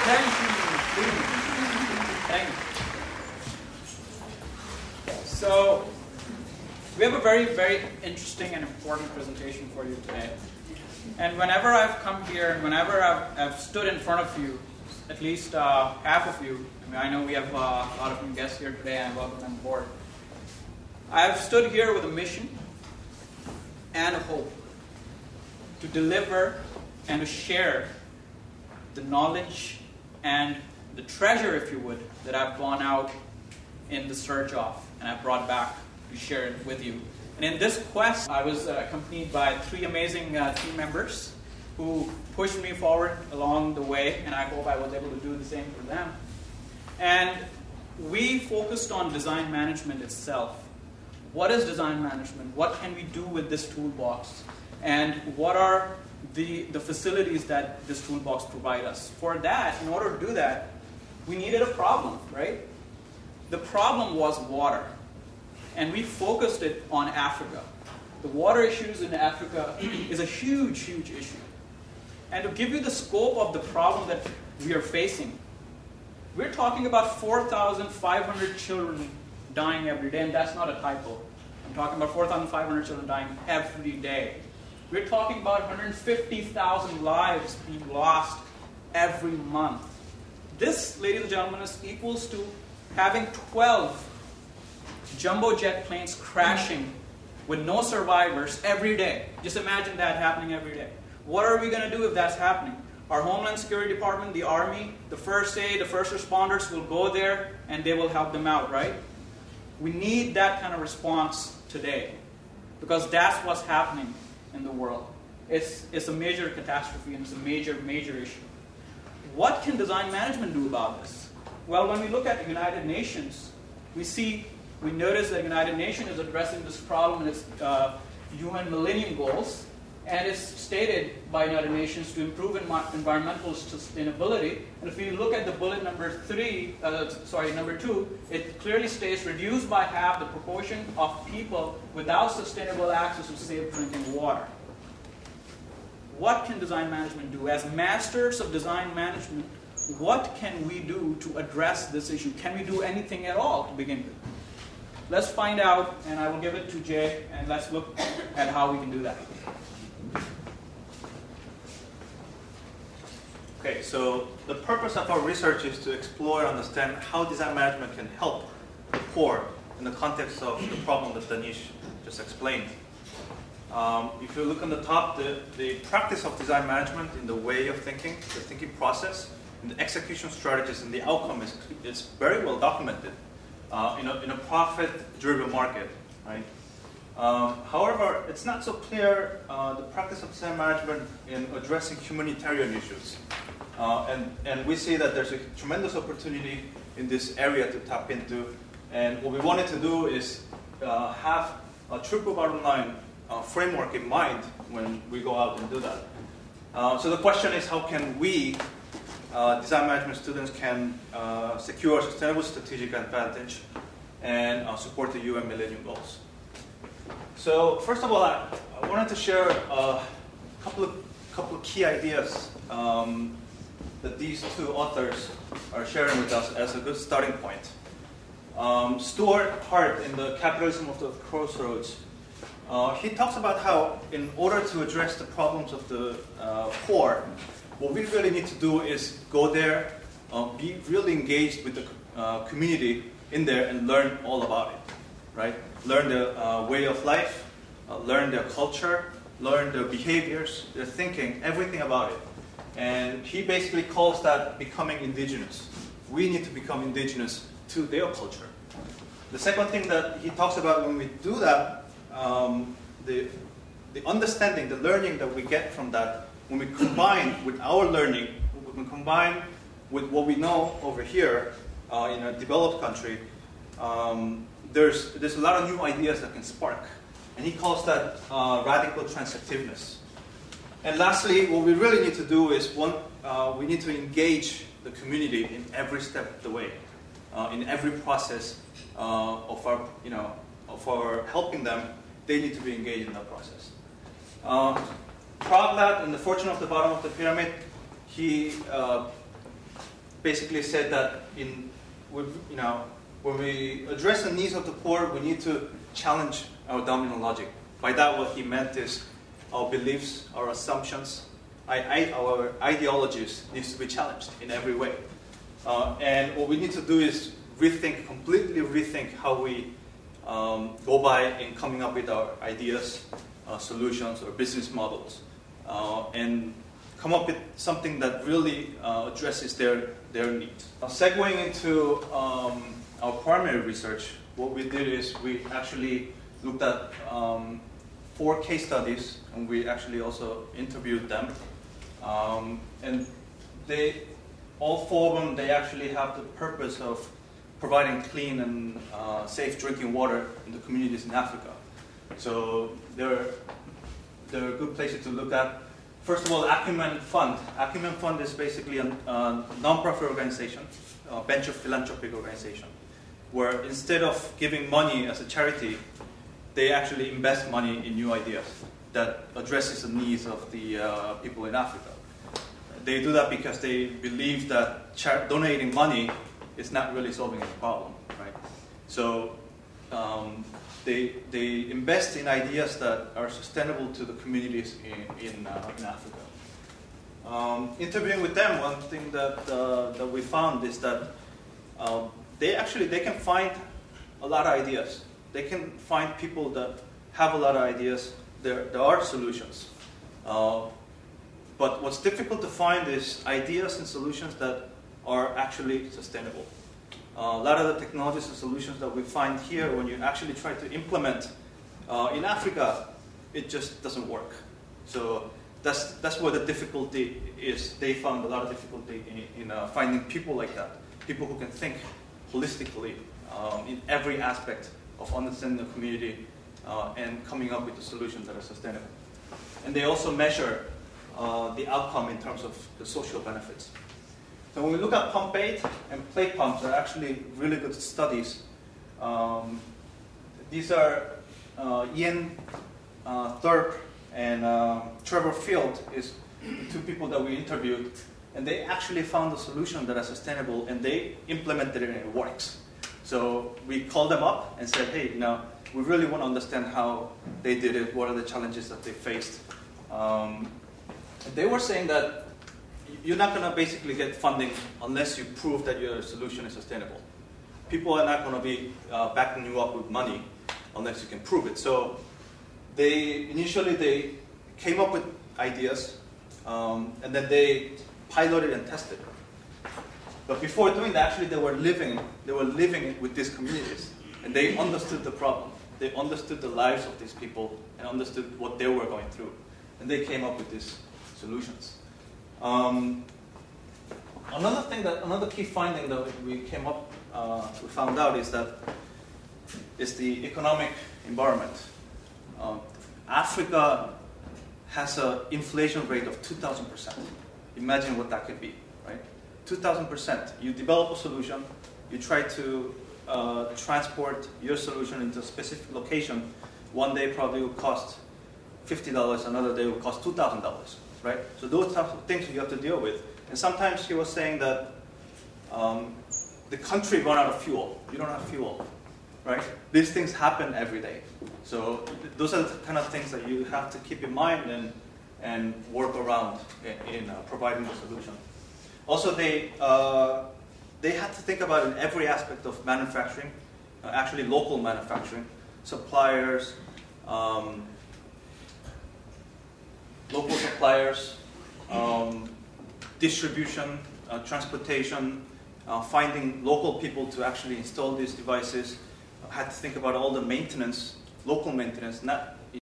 Thank you. Thank you. So, we have a very, very interesting and important presentation for you today. And whenever I've come here and whenever I've stood in front of you, at least half of you, I know we have a lot of new guests here today and I welcome them aboard. I've stood here with a mission and a hope to deliver and to share the knowledge and the treasure, if you would, that I've gone out in the search of and I've brought back to share it with you. And in this quest, I was accompanied by 3 amazing team members who pushed me forward along the way, and I hope I was able to do the same for them. And we focused on design management itself. What is design management? What can we do with this toolbox? And what are the facilities that this toolbox provides us? For that, in order to do that, we needed a problem, right? The problem was water. And we focused it on Africa. The water issues in Africa is a huge, huge issue. And to give you the scope of the problem that we are facing, we're talking about 4,500 children dying every day, and that's not a typo. I'm talking about 4,500 children dying every day. We're talking about 150,000 lives being lost every month. This, ladies and gentlemen, is equals to having 12 jumbo jet planes crashing with no survivors every day. Just imagine that happening every day. What are we going to do if that's happening? Our Homeland Security Department, the Army, the first aid, the first responders will go there and they will help them out, right? We need that kind of response today because that's what's happening in the world. It's a major catastrophe and it's a major, major issue. What can design management do about this? Well, when we look at the United Nations, we notice that the United Nations is addressing this problem in its UN Millennium Goals, and it's stated by United Nations to improve environmental sustainability. And if we look at the bullet number 2, it clearly states reduce by half the proportion of people without sustainable access to safe drinking water. What can design management do? As masters of design management, what can we do to address this issue? Can we do anything at all to begin with? Let's find out, and I will give it to Jay, and let's look at how we can do that. Okay, so the purpose of our research is to explore and understand how design management can help the poor in the context of the problem that Danish just explained. If you look on the top, the practice of design management in the way of thinking, the thinking process, and the execution strategies and the outcome is very well documented in a profit-driven market, right? However, it's not so clear the practice of design management in addressing humanitarian issues. And we see that there's a tremendous opportunity in this area to tap into. And what we wanted to do is have a triple bottom line framework in mind when we go out and do that. So the question is, how can we, design management students, can secure sustainable strategic advantage and support the UN Millennium Goals? So first of all, I wanted to share a couple of key ideas that these 2 authors are sharing with us as a good starting point. Stuart Hart, in the Capitalism of the Crossroads, he talks about how in order to address the problems of the poor, what we really need to do is go there, be really engaged with the community in there and learn all about it, right? Learn their way of life, learn their culture, learn their behaviors, their thinking, everything about it. And he basically calls that becoming indigenous. We need to become indigenous to their culture. The second thing that he talks about when we do that, the understanding, the learning that we get from that, when we combine with our learning, when we combine with what we know over here in a developed country, there's a lot of new ideas that can spark. And he calls that radical transactiveness. And lastly, what we really need to do is, we need to engage the community in every step of the way, in every process of our helping them. They need to be engaged in that process. Pratt, in The Fortune of the Bottom of the Pyramid, he basically said that when we address the needs of the poor, we need to challenge our dominant logic. By that, what he meant is our beliefs, our assumptions, our ideologies needs to be challenged in every way. And what we need to do is completely rethink how we go by in coming up with our ideas, solutions, or business models, and come up with something that really addresses their needs. Now, segueing into our primary research, what we did is we actually looked at 4 case studies, and we actually also interviewed them. And all 4 of them, they actually have the purpose of providing clean and safe drinking water in the communities in Africa. So they're a good places to look at. First of all, Acumen Fund. Acumen Fund is basically a non-profit organization, a venture philanthropic organization, where instead of giving money as a charity, they actually invest money in new ideas that addresses the needs of the people in Africa. They do that because they believe that donating money is not really solving any problem, right? So they invest in ideas that are sustainable to the communities in Africa. Interviewing with them, one thing that we found is that they can find a lot of ideas. They can find people that have a lot of ideas. There are solutions. But what's difficult to find is ideas and solutions that are actually sustainable. A lot of the technologies and solutions that we find here, when you actually try to implement in Africa, it just doesn't work. So that's where the difficulty is. They found a lot of difficulty in finding people like that, people who can think holistically in every aspect of understanding the community and coming up with the solutions that are sustainable. And they also measure the outcome in terms of the social benefits. So when we look at pump aid and plate pumps, are actually really good studies. These are Ian Thurp and Trevor Field is the 2 people that we interviewed, and they actually found a solution that is sustainable, and they implemented it and it works. So we called them up and said, hey, we really want to understand how they did it, what are the challenges that they faced. They were saying that you're not going to basically get funding unless you prove that your solution is sustainable. People are not going to be backing you up with money unless you can prove it. So initially they came up with ideas, and then they piloted and tested. But before doing that, actually they were living with these communities, and they understood the problem. They understood the lives of these people and understood what they were going through, and they came up with these solutions. Another key finding that we found out is the economic environment. Africa has an inflation rate of 2,000%. Imagine what that could be, right? 2,000%. You develop a solution, you try to transport your solution into a specific location. One day probably will cost $50, another day will cost $2,000. Right? So those types of things you have to deal with. And sometimes he was saying that the country run out of fuel. You don't have fuel, right? These things happen every day. So those are the kind of things that you have to keep in mind and work around in providing the solution. Also, they had to think about in every aspect of manufacturing, actually local manufacturing, suppliers, local suppliers, distribution, transportation, finding local people to actually install these devices. Had to think about all the maintenance, local maintenance, not